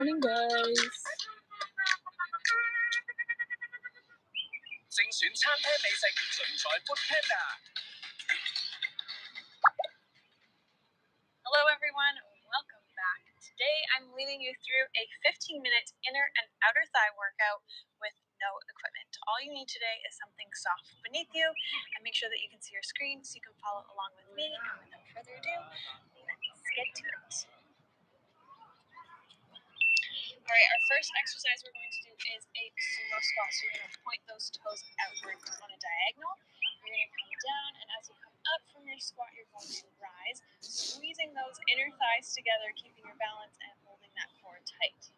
Morning, guys. 精選餐廳美食，盡在 Foodpanda。Hello everyone, welcome back. Today I'm leading you through a 15-minute inner and outer thigh workout with no equipment. All you need today is something soft beneath you, and make sure that you can see your screen so you can follow along with me. And without further ado, let's get to it. Alright, our first exercise we're going to do is a sumo squat. So you're going to point those toes outward on a diagonal. You're going to come down, and as you come up from your squat, you're going to rise, squeezing those inner thighs together, keeping your balance and holding that core tight.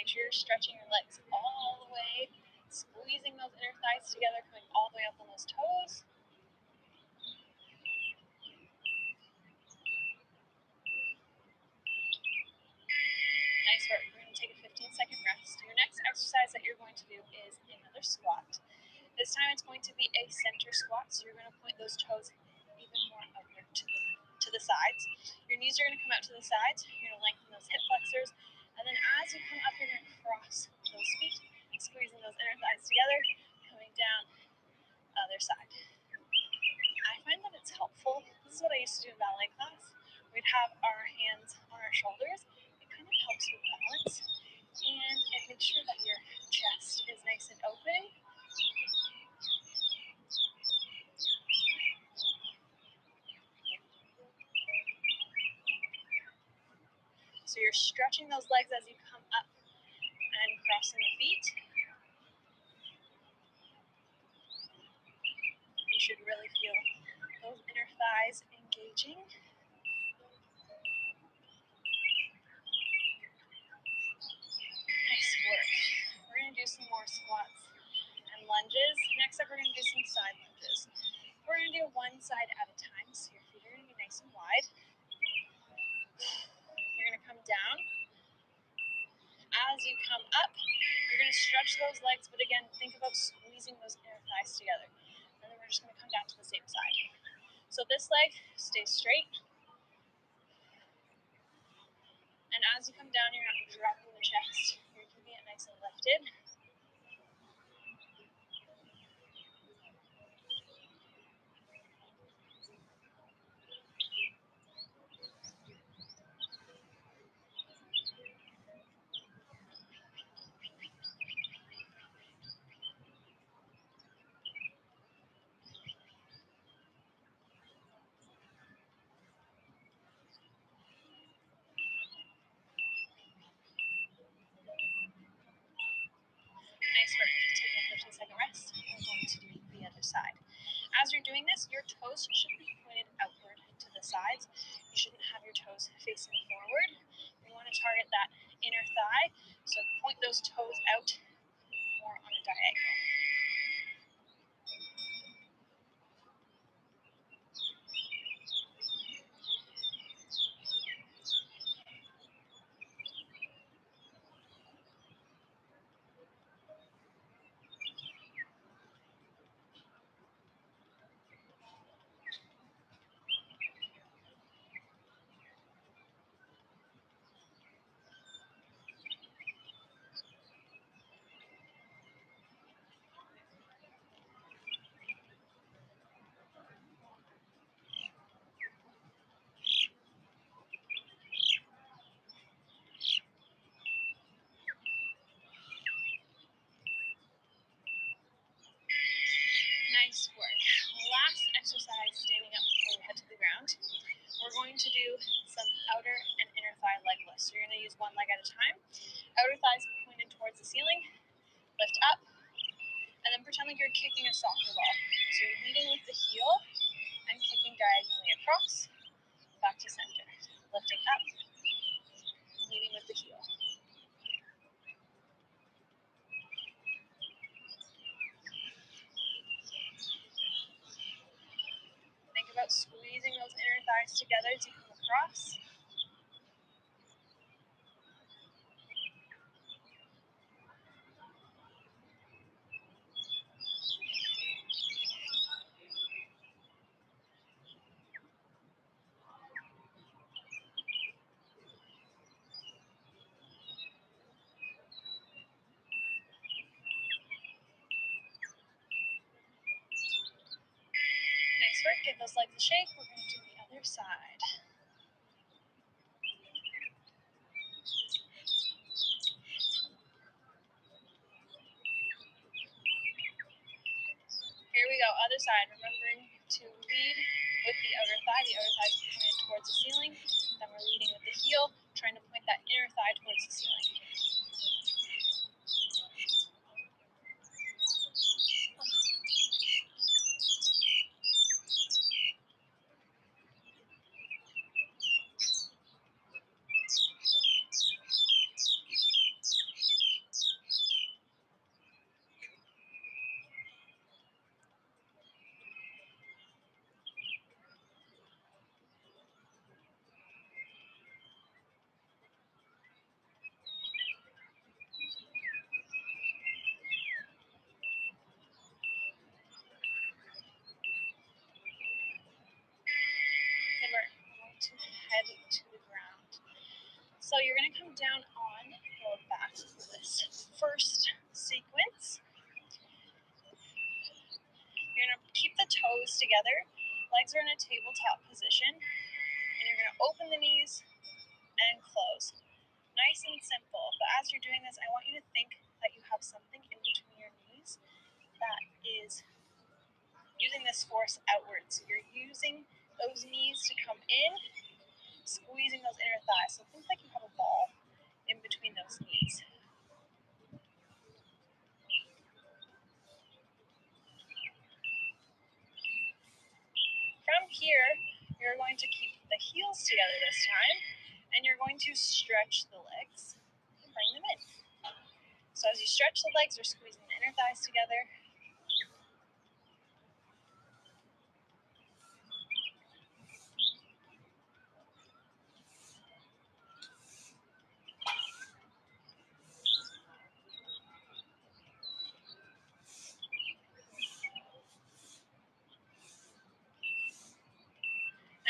Make sure you're stretching your legs all the way, squeezing those inner thighs together, coming all the way up on those toes. Nice work. We're going to take a 15-second rest. Your next exercise that you're going to do is another squat. This time it's going to be a center squat, so you're going to point those toes even more upward to the sides. Your knees are going to come out to the sides. You're going to lengthen those hip flexors, and then as you come up, you're going to cross those feet, squeezing those inner thighs together, coming down other side. I find that it's helpful. This is what I used to do in ballet class. We'd have our hands on our shoulders. It kind of helps with balance, and it makes sure that your chest is nice and open. So you're stretching those legs as you come up and crossing the feet. You should really feel those inner thighs engaging. Nice work. We're going to do some more squats and lunges. Next up, we're going to do some side lunges. We're going to do one side at a time, so your feet are going to be nice and wide. You're going to come down. As you come up, you're going to stretch those legs, but again, think about squeezing those inner thighs together. And then we're just going to come down to the same side. So this leg stays straight. And as you come down, you're not dropping the chest. You're keeping it nice and lifted. Nice work. Take a 15-second rest. We're going to do the other side. As you're doing this, your toes should be pointed outward to the sides. You shouldn't have your toes facing forward. You want to target that inner thigh, so point those toes out more on a diagonal. Nice work. Last exercise, standing up before we head to the ground. We're going to do some outer and inner thigh leg lifts. So you're going to use one leg at a time. Outer thighs pointed towards the ceiling. Lift up, and then pretend like you're kicking a soccer ball. So you're leading with the heel and kicking diagonally across, back to center. Lifting up, leading with the heel. Think about thighs together as you come across. Nice work. Give those legs a shake. We're going to do the other side. Here we go, other side. Remembering to lead with the outer thigh. The outer thigh is pointed towards the ceiling. Then we're leading with the heel, trying to point that inner thigh towards the ceiling. And we're going to head to the ground. So you're going to come down on your back for this first sequence. You're going to keep the toes together. Legs are in a tabletop position. And you're going to open the knees and close. Nice and simple. But as you're doing this, I want you to think that you have something in between your knees that is using this force outwards. So you're using those knees to come in, squeezing those inner thighs. So think like you have a ball in between those knees. From here, you're going to keep the heels together this time, and you're going to stretch the legs and bring them in. So as you stretch the legs, you're squeezing the inner thighs together.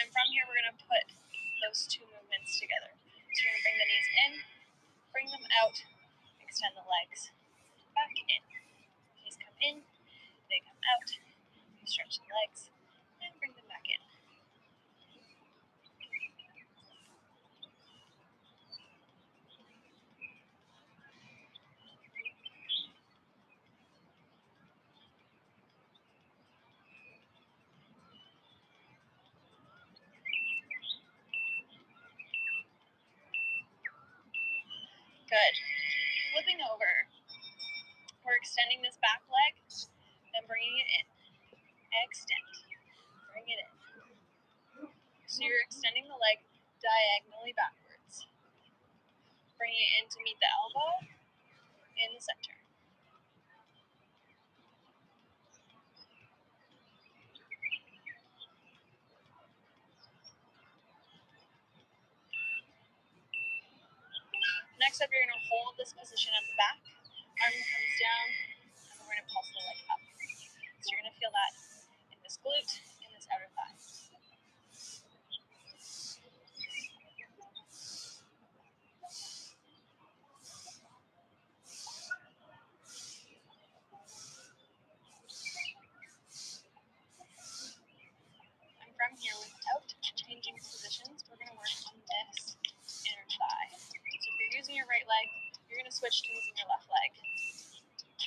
And from here, we're going to put those two movements together. So you're going to bring the knees in, bring them out, extend the legs, back in. Knees come in, they come out, you stretch the legs, and bring them back in. Good. Flipping over. We're extending this back leg and bringing it in. Extend. Bring it in. So you're extending the leg diagonally backwards. Bringing it in to meet the elbow in the center. Next up, you're going to hold this position at the back. Arm comes down, and we're going to pulse the leg up. So you're going to feel that in this glute, in this outer thigh. And from here, without changing positions, we're going to work on this inner thigh. So if you're using your right leg, you're going to switch to using your left leg.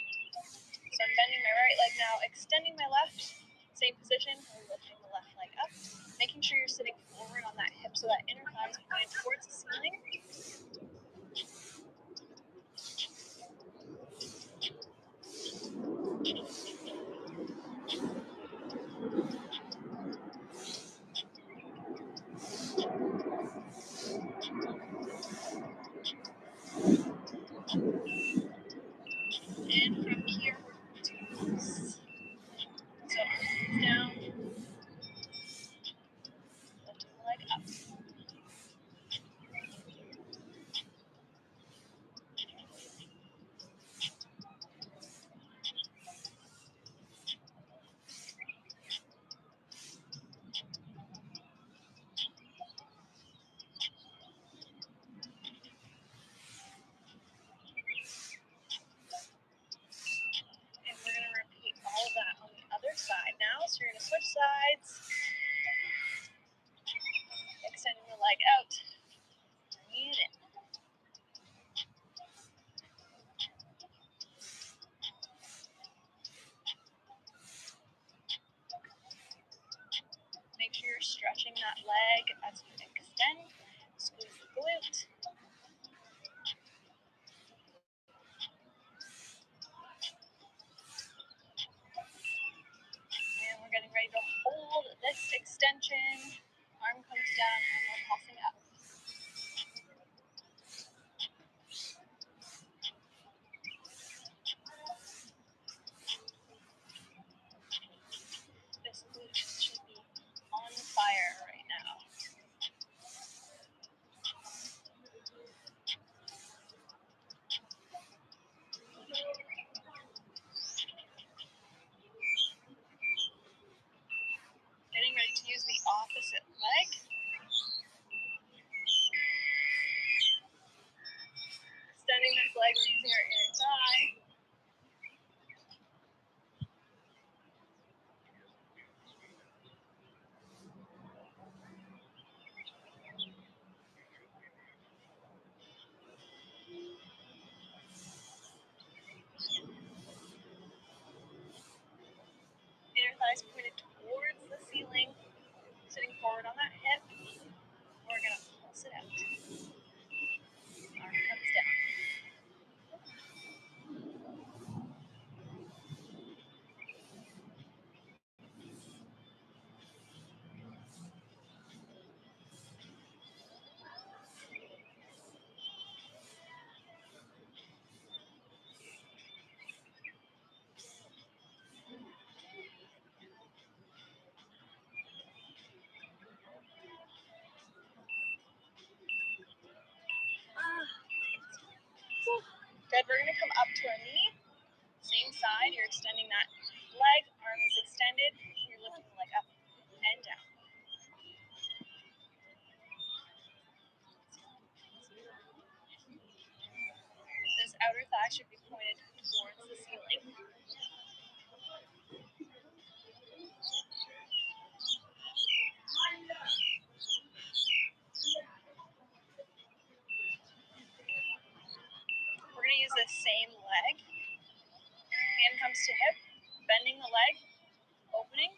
So I'm bending my right leg now, extending my left, same position, we're lifting the left leg up, making sure you're sitting forward on that hip so that inner thigh is pointed towards the ceiling. And from here, we're going to pulse. So arms down, lifting you're stretching that leg as you extend. Squeeze the glute. And we're getting ready to hold this extension. Arm comes down and we're pulsing up. This glute should be on fire right now. Getting ready to use the opposite leg. Extending this leg, we're using our inner thigh. Inner thighs pointed towards the ceiling. Sitting forward on that hip. We're going to pulse it out. Arm comes down. Good, we're going to come up to our knee. Same side, you're extending that leg, arm is extended, you're lifting the leg up and down. This outer thigh should be pointed towards the ceiling. We're going to use this same leg. Hand comes to hip, bending the leg, opening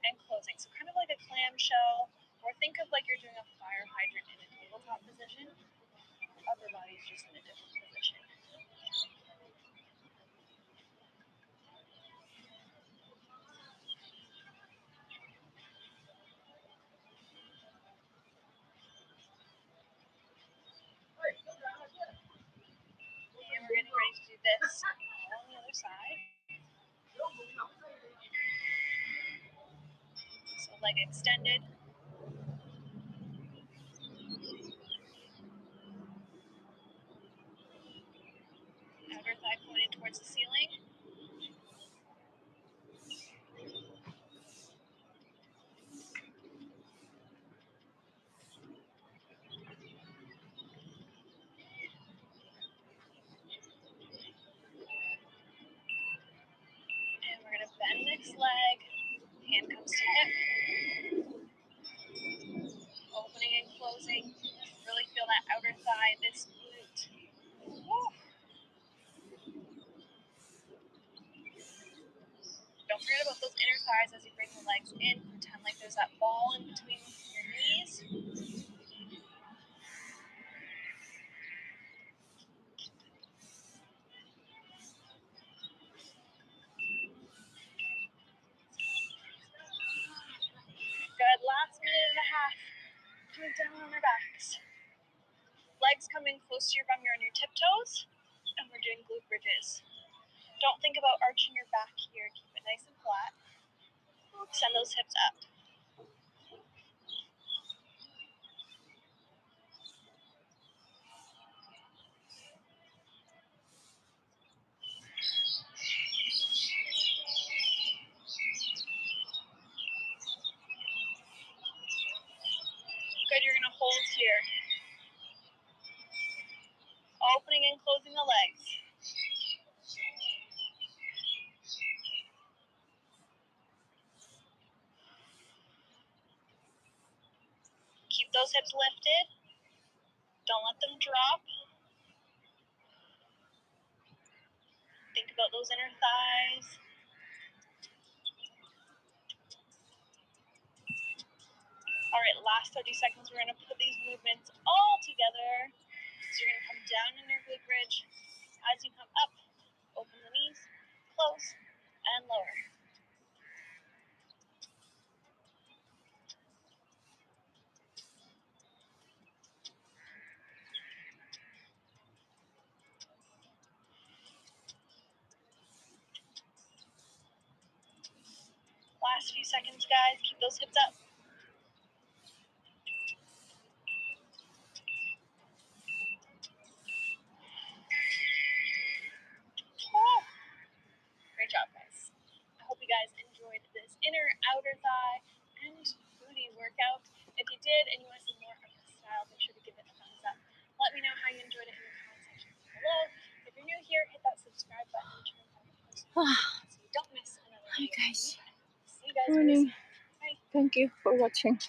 and closing. So kind of like a clamshell, or think of like you're doing a fire hydrant in a tabletop position. Upper body is just in a different position. And we're getting ready to do this on the other side. So leg extended. Outer thigh pointed towards the ceiling. And we're going to bend this leg. Hand comes to hip. Opening and closing. Really feel that outer thigh, this glute. Woo. Don't forget about those inner thighs as you bring the legs in. Pretend like there's that ball in between your knees. Good. Last minute and a half. Coming down on our backs. Legs coming close to your bum. You're on your tiptoes. And we're doing glute bridges. Don't think about arching your back here. Keep it nice and flat. Send those hips up. Good, you're going to hold here. Opening and closing the legs. Keep those hips lifted. Don't let them drop. Think about those inner thighs. All right, last 30 seconds. We're going to put these movements all together. So you're going to come down in your glute bridge. As you come up, open the knees, close, and lower. Last few seconds, guys. Keep those hips up. Great job, guys. I hope you guys enjoyed this inner, outer thigh, and booty workout. If you did and you want to see more of this style, make sure to give it a thumbs up. Let me know how you enjoyed it in the comment section below. If you're new here, hit that subscribe button and turn on notifications so you don't miss another video. Hi guys. See you guys Morning. very soon. Bye. Thank you for watching.